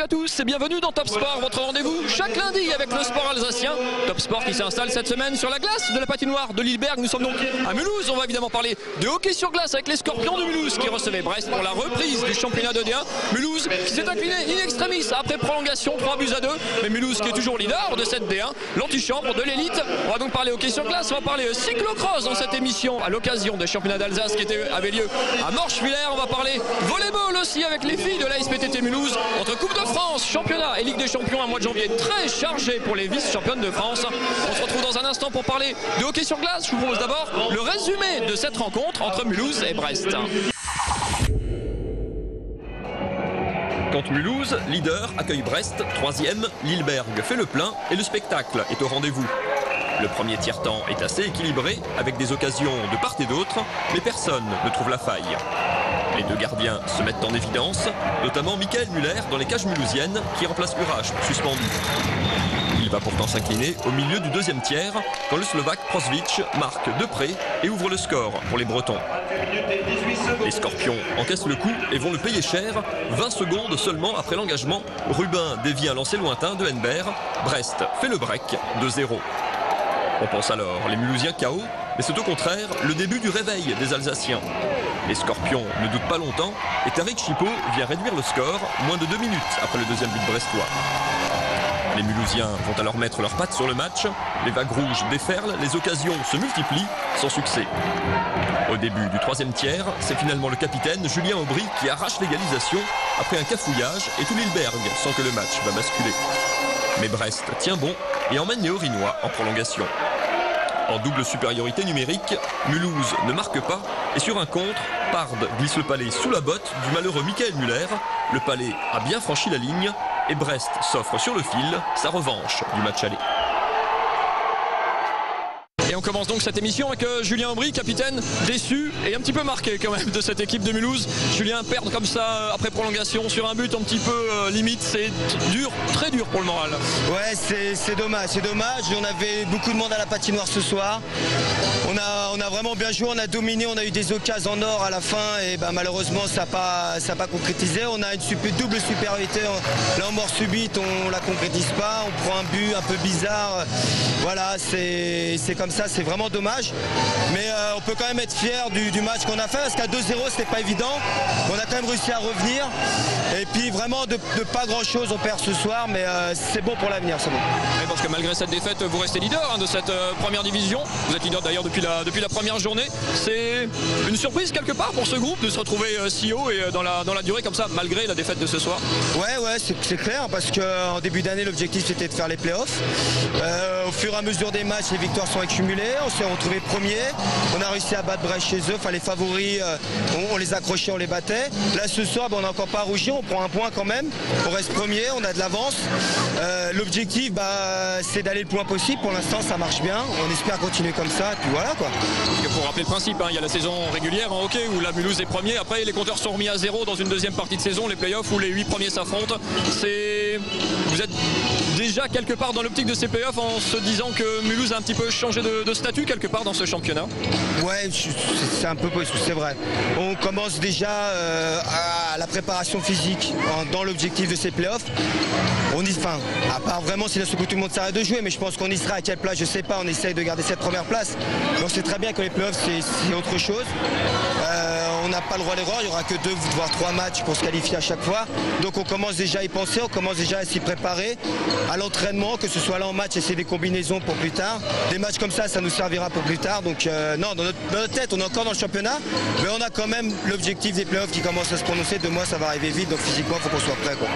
à tous et bienvenue dans Top Sport, votre rendez-vous chaque lundi avec le sport alsacien. Top Sport qui s'installe cette semaine sur la glace de la patinoire de Lilleberg. Nous sommes donc à Mulhouse. On va évidemment parler de hockey sur glace avec les Scorpions de Mulhouse qui recevaient Brest pour la reprise du championnat de D1. Mulhouse qui s'est incliné in extremis après prolongation 3-2. Mais Mulhouse qui est toujours leader de cette D1, l'antichambre de l'élite. On va donc parler hockey sur glace, on va parler cyclocross dans cette émission à l'occasion des championnats d'Alsace qui avaient lieu à Morschwiller. On va parler volleyball aussi avec les filles de la SPTT Mulhouse. Entre Coupe de France, championnat et Ligue des Champions, un mois de janvier très chargé pour les vice-championnes de France. On se retrouve dans un instant pour parler de hockey sur glace. Je vous propose d'abord le résumé de cette rencontre entre Mulhouse et Brest. Quand Mulhouse, leader, accueille Brest, troisième, Lilleberg fait le plein et le spectacle est au rendez-vous. Le premier tiers-temps est assez équilibré avec des occasions de part et d'autre, mais personne ne trouve la faille. Les deux gardiens se mettent en évidence, notamment Michael Müller dans les cages mulhousiennes qui remplace Urach, suspendu. Il va pourtant s'incliner au milieu du deuxième tiers quand le Slovaque Prosvic marque de près et ouvre le score pour les Bretons. Les Scorpions encaissent le coup et vont le payer cher. 20 secondes seulement après l'engagement, Rubin dévie un lancer lointain de Henbert. Brest fait le break 2-0. On pense alors les Mulhousiens KO, mais c'est au contraire le début du réveil des Alsaciens. Les Scorpions ne doutent pas longtemps et Tariq Chipo vient réduire le score moins de 2 minutes après le deuxième but brestois. Les Mulhousiens vont alors mettre leurs pattes sur le match, les vagues rouges déferlent, les occasions se multiplient, sans succès. Au début du troisième tiers, c'est finalement le capitaine Julien Aubry qui arrache l'égalisation après un cafouillage et tout Lilleberg sent que le match va basculer. Mais Brest tient bon et emmène les Orinois en prolongation. En double supériorité numérique, Mulhouse ne marque pas et sur un contre, Parde glisse le palais sous la botte du malheureux Michael Müller. Le palais a bien franchi la ligne et Brest s'offre sur le fil sa revanche du match aller. Et on commence donc cette émission avec Julien Aubry, capitaine déçu et un petit peu marqué quand même de cette équipe de Mulhouse. Julien, perdre comme ça après prolongation sur un but un petit peu limite, c'est dur, très dur pour le moral. Ouais, c'est dommage, c'est dommage. On avait beaucoup de monde à la patinoire ce soir. On a vraiment bien joué, on a dominé, on a eu des occasions en or à la fin et malheureusement ça n'a pas concrétisé. On a une double supériorité. Là en mort subite, on la concrétise pas, on prend un but un peu bizarre. Voilà, c'est comme ça, c'est vraiment dommage. Mais on peut quand même être fier du match qu'on a fait parce qu'à 2-0 c'était pas évident. On a quand même réussi à revenir. Et puis vraiment de pas grand chose on perd ce soir, mais c'est bon pour l'avenir, c'est bon. Oui, parce que malgré cette défaite, vous restez leader de cette première division. Vous êtes leader d'ailleurs depuis la première journée. C'est une surprise quelque part pour ce groupe de se retrouver si haut et dans la durée comme ça, malgré la défaite de ce soir. Ouais, c'est clair parce qu'en début d'année l'objectif c'était de faire les playoffs. Au fur et à mesure des matchs, les victoires sont accumulées. On s'est retrouvé premier. On a réussi à battre Brest chez eux. Enfin, les favoris, on les accrochait, on les battait. Là ce soir, on n'a encore pas rougi. On prend un point quand même. On reste premier, on a de l'avance. L'objectif, c'est d'aller le plus loin possible. Pour l'instant, ça marche bien. On espère continuer comme ça. Et puis voilà quoi. Parce que pour rappeler le principe, il y a la saison régulière en hockey où la Mulhouse est premier. Après, les compteurs sont remis à zéro dans une deuxième partie de saison, les playoffs où les 8 premiers s'affrontent. Vous êtes déjà quelque part dans l'optique de ces playoffs en se disant que Mulhouse a un petit peu changé de statut quelque part dans ce championnat. Ouais, c'est un peu possible, c'est vrai. On commence déjà à la préparation physique dans l'objectif de ces playoffs. À part vraiment si d'un seul coup tout le monde s'arrête de jouer, mais je pense qu'on y sera. À quelle place, je sais pas, on essaye de garder cette première place. Donc c'est très bien que les playoffs c'est autre chose. On n'a pas le droit à l'erreur, il n'y aura que 2 voire 3 matchs pour se qualifier à chaque fois. Donc on commence déjà à y penser, on commence déjà à s'y préparer à l'entraînement, que ce soit là en match, essayer des combinaisons pour plus tard. Des matchs comme ça nous servira pour plus tard. Donc non, dans notre tête, on est encore dans le championnat, mais on a quand même l'objectif des playoffs qui commence à se prononcer. 2 mois, ça va arriver vite, donc physiquement, il faut qu'on soit prêt, quoi.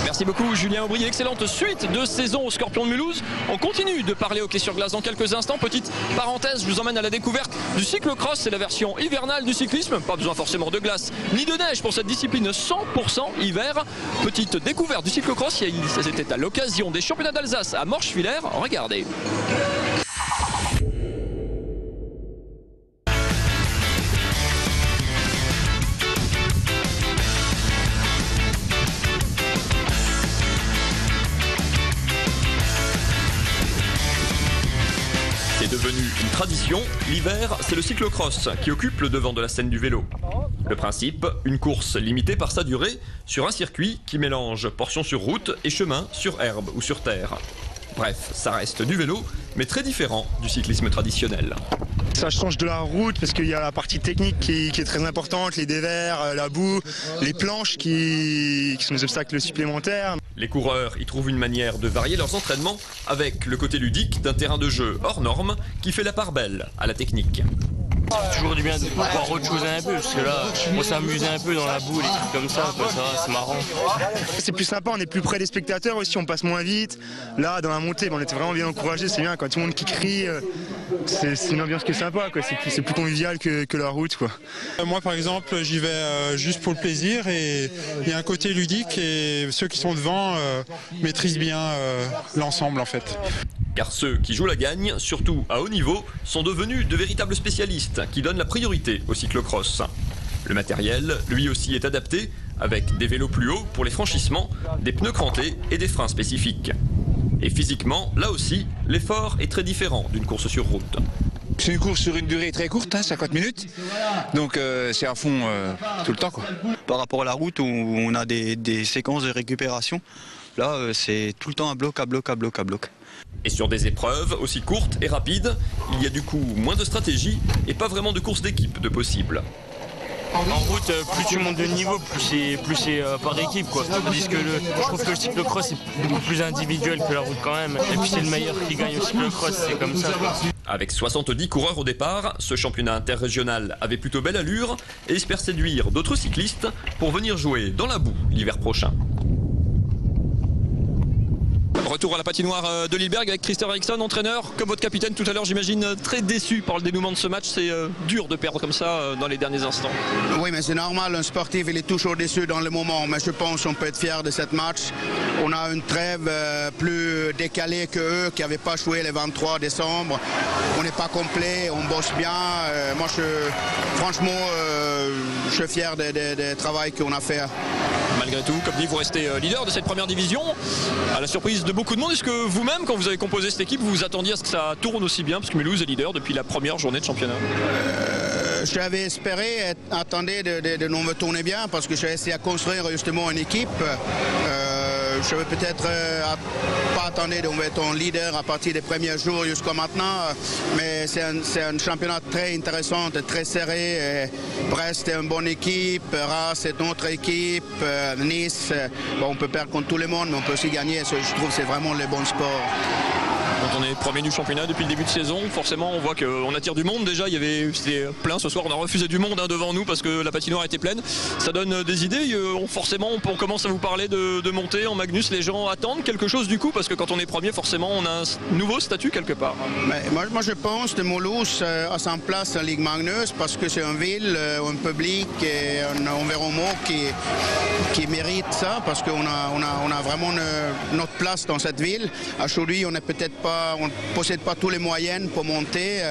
Merci beaucoup Julien Aubry, excellente suite de saison aux Scorpions de Mulhouse. On continue de parler hockey sur glace dans quelques instants. Petite parenthèse, je vous emmène à la découverte du cyclocross, c'est la version hivernale du cyclisme. Pas besoin forcément de glace ni de neige pour cette discipline 100% hiver. Petite découverte du cyclocross, c'était à l'occasion des championnats d'Alsace à Morschwiller. Regardez. C'est devenu Tradition, l'hiver, c'est le cyclocross qui occupe le devant de la scène du vélo. Le principe, une course limitée par sa durée sur un circuit qui mélange portions sur route et chemins sur herbe ou sur terre. Bref, ça reste du vélo, mais très différent du cyclisme traditionnel. Ça change de la route parce qu'il y a la partie technique qui est très importante, les dévers, la boue, les planches qui sont des obstacles supplémentaires. Les coureurs y trouvent une manière de varier leurs entraînements avec le côté ludique d'un terrain de jeu hors norme qui fait la part belle à la technique. C'est toujours du bien de pouvoir autre chose un peu, parce que là, on s'amuse un peu dans la boue, les trucs comme ça, c'est marrant. C'est plus sympa, on est plus près des spectateurs aussi, on passe moins vite. Là, dans la montée, on était vraiment bien encouragés, c'est bien, quand tout le monde qui crie, c'est une ambiance qui est sympa, c'est plus convivial que la route, quoi. Moi, par exemple, j'y vais juste pour le plaisir et il y a un côté ludique et ceux qui sont devant maîtrisent bien l'ensemble, en fait. Car ceux qui jouent la gagne, surtout à haut niveau, sont devenus de véritables spécialistes qui donnent la priorité au cyclocross. Le matériel, lui aussi, est adapté, avec des vélos plus hauts pour les franchissements, des pneus crantés et des freins spécifiques. Et physiquement, là aussi, l'effort est très différent d'une course sur route. C'est une course sur une durée très courte, 50 minutes, donc c'est à fond tout le temps, quoi. Par rapport à la route où on a des séquences de récupération, là c'est tout le temps à bloc, à bloc, à bloc, à bloc. Et sur des épreuves aussi courtes et rapides, il y a du coup moins de stratégie et pas vraiment de course d'équipe de possible. En route, plus tu montes de niveau, plus c'est par équipe, quoi. Tandis que je trouve que le cyclocross est beaucoup plus individuel que la route quand même. Et puis c'est le meilleur qui gagne au cyclocross, c'est comme ça, quoi. Avec 70 coureurs au départ, ce championnat interrégional avait plutôt belle allure et espère séduire d'autres cyclistes pour venir jouer dans la boue l'hiver prochain. Retour à la patinoire de Lilleberg avec Christer Eriksson, entraîneur. Comme votre capitaine tout à l'heure, j'imagine très déçu par le dénouement de ce match. C'est dur de perdre comme ça dans les derniers instants. Oui, mais c'est normal. Un sportif, il est toujours déçu dans le moment. Mais je pense qu'on peut être fier de cette match. On a une trêve plus décalée qu'eux qui n'avaient pas joué le 23 décembre. On n'est pas complet, on bosse bien. Moi, franchement, je suis fier du travail qu'on a fait. Malgré tout, comme dit, vous restez leader de cette première division. À la surprise de beaucoup de monde, est-ce que vous-même, quand vous avez composé cette équipe, vous vous attendiez à ce que ça tourne aussi bien? Parce que Mulhouse est leader depuis la première journée de championnat. J'avais espéré, attendez de nous tourner bien parce que j'ai essayé à construire justement une équipe. Je vais peut-être pas attendre d'être en leader à partir des premiers jours jusqu'à maintenant, mais c'est un championnat très intéressant, très serré. Brest est une bonne équipe, Reims est une autre équipe, Nice, bon, on peut perdre contre tout le monde, mais on peut aussi gagner. Je trouve que c'est vraiment le bon sport. Quand on est premier du championnat depuis le début de saison, forcément on voit qu'on attire du monde. Déjà c'était plein ce soir, on a refusé du monde devant nous parce que la patinoire était pleine. Ça donne des idées, forcément on commence à vous parler de montée en Magnus. Les gens attendent quelque chose du coup parce que quand on est premier forcément on a un nouveau statut quelque part. Mais moi je pense que Mulhouse a sa place en Ligue Magnus parce que c'est une ville, un public et un environnement qui mérite ça parce qu'on a vraiment notre place dans cette ville. Aujourd'hui on n'est peut-être pas, on ne possède pas tous les moyens pour monter.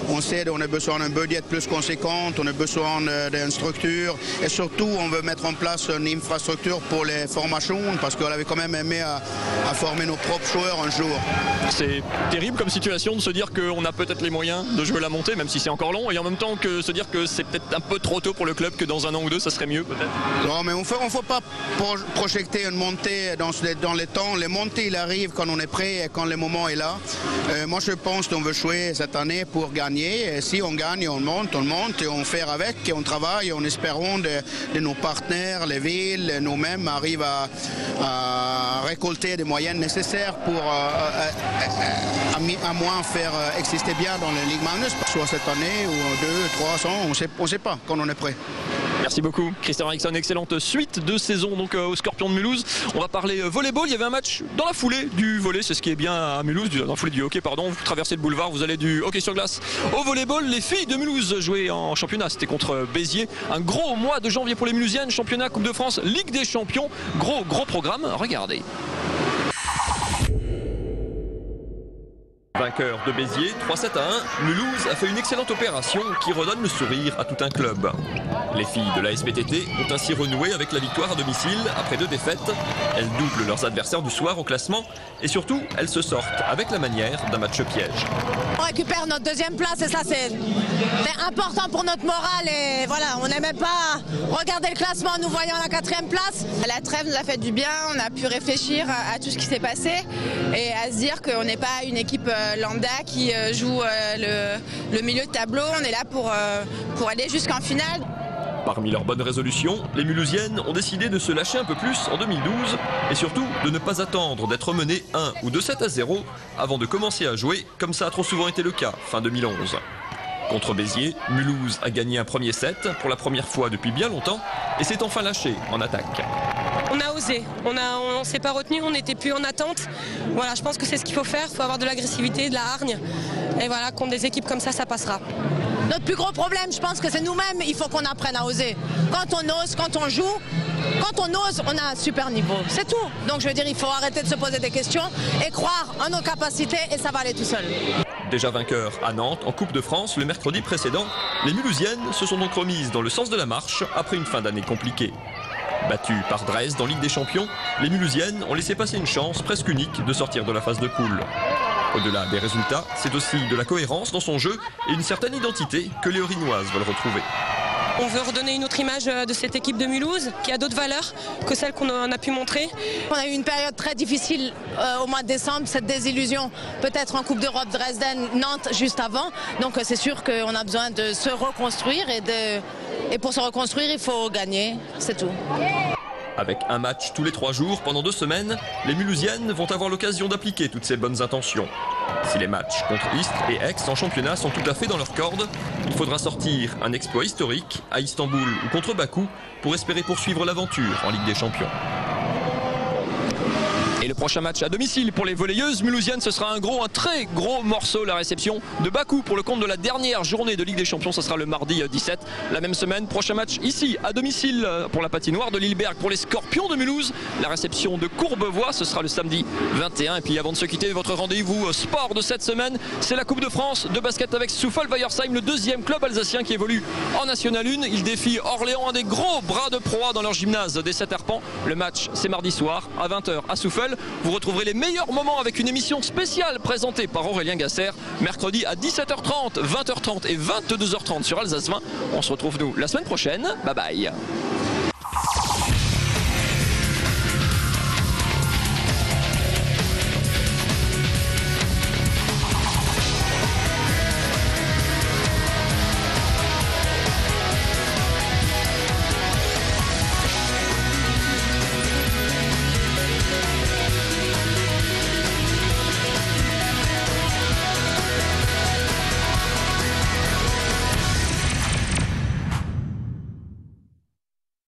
On sait qu'on a besoin d'un budget plus conséquent, on a besoin d'une structure et surtout on veut mettre en place une infrastructure pour les formations parce qu'on avait quand même aimé à former nos propres joueurs un jour. C'est terrible comme situation de se dire qu'on a peut-être les moyens de jouer la montée même si c'est encore long et en même temps que se dire que c'est peut-être un peu trop tôt pour le club, que dans un an ou deux ça serait mieux peut-être. Non mais on ne faut pas projeter une montée dans les temps. Les montées il arrive quand on est prêt et quand le moment est là. Moi je pense qu'on veut jouer cette année pour gagner et si on gagne on monte et on fait avec et on travaille en espérant de nos partenaires, les villes, nous-mêmes arrivent à récolter des moyens nécessaires pour à moins faire exister bien dans la Ligue Magnus, soit cette année ou 2, 3 ans, on ne sait pas quand on est prêt. Merci beaucoup Christer Eriksson, excellente suite de saison donc au Scorpion de Mulhouse. On va parler volleyball, il y avait un match dans la foulée du volley, c'est ce qui est bien à Mulhouse, dans la foulée du hockey pardon, vous traversez le boulevard, vous allez du hockey sur glace au volleyball. Les filles de Mulhouse jouaient en championnat, c'était contre Béziers, un gros mois de janvier pour les Mulhousiennes, championnat, Coupe de France, Ligue des Champions, gros programme, regardez. Vainqueur de Béziers, 3-7 à 1, Mulhouse a fait une excellente opération qui redonne le sourire à tout un club. Les filles de la SPTT ont ainsi renoué avec la victoire à domicile après 2 défaites. Elles doublent leurs adversaires du soir au classement et surtout, elles se sortent avec la manière d'un match piège. On récupère notre 2e place et ça c'est important pour notre morale et voilà, on n'aimait pas regarder le classement en nous voyant à la 4e place. La trêve nous a fait du bien, on a pu réfléchir à tout ce qui s'est passé et à se dire qu'on n'est pas une équipe lambda qui joue le milieu de tableau, on est là pour aller jusqu'en finale. Parmi leurs bonnes résolutions, les Mulhousiennes ont décidé de se lâcher un peu plus en 2012 et surtout de ne pas attendre d'être menées 1 ou 2-7-0 avant de commencer à jouer comme ça a trop souvent été le cas fin 2011. Contre Béziers, Mulhouse a gagné un premier set pour la première fois depuis bien longtemps et s'est enfin lâché en attaque. On a osé, on s'est pas retenu, on n'était plus en attente. Voilà, je pense que c'est ce qu'il faut faire, il faut avoir de l'agressivité, de la hargne. Et voilà, contre des équipes comme ça passera. Notre plus gros problème, je pense que c'est nous-mêmes, il faut qu'on apprenne à oser. Quand on ose, quand on joue, quand on ose, on a un super niveau. C'est tout. Donc je veux dire, il faut arrêter de se poser des questions et croire en nos capacités et ça va aller tout seul. Déjà vainqueurs à Nantes en Coupe de France le mercredi précédent, les Mulhousiennes se sont donc remises dans le sens de la marche après une fin d'année compliquée. Battues par Dresde en Ligue des Champions, les Mulhousiennes ont laissé passer une chance presque unique de sortir de la phase de poule. Au-delà des résultats, c'est aussi de la cohérence dans son jeu et une certaine identité que les Orinoises veulent retrouver. On veut redonner une autre image de cette équipe de Mulhouse qui a d'autres valeurs que celles qu'on a pu montrer. On a eu une période très difficile au mois de décembre, cette désillusion peut-être en Coupe d'Europe Dresden, Nantes juste avant. Donc c'est sûr qu'on a besoin de se reconstruire et pour se reconstruire il faut gagner, c'est tout. Avec un match tous les 3 jours pendant 2 semaines, les Mulhousiennes vont avoir l'occasion d'appliquer toutes ces bonnes intentions. Si les matchs contre Istres et Aix en championnat sont tout à fait dans leurs cordes, il faudra sortir un exploit historique à Istanbul ou contre Bakou pour espérer poursuivre l'aventure en Ligue des Champions. Et le prochain match à domicile pour les volleyeuses mulhousiennes, ce sera un très gros morceau, la réception de Bakou pour le compte de la dernière journée de Ligue des Champions. Ce sera le mardi 17, la même semaine. Prochain match ici à domicile pour la patinoire de Lilleberg pour les Scorpions de Mulhouse. La réception de Courbevoie, ce sera le samedi 21. Et puis avant de se quitter, votre rendez-vous sport de cette semaine, c'est la Coupe de France de basket avec Souffel-Weiersheim, le 2e club alsacien qui évolue en National 1. Il défie Orléans, un des gros bras de proie dans leur gymnase des 7 arpents. Le match, c'est mardi soir à 20h à Souffel. Vous retrouverez les meilleurs moments avec une émission spéciale présentée par Aurélien Gasser, mercredi à 17h30, 20h30 et 22h30 sur Alsace 20. On se retrouve nous la semaine prochaine. Bye bye.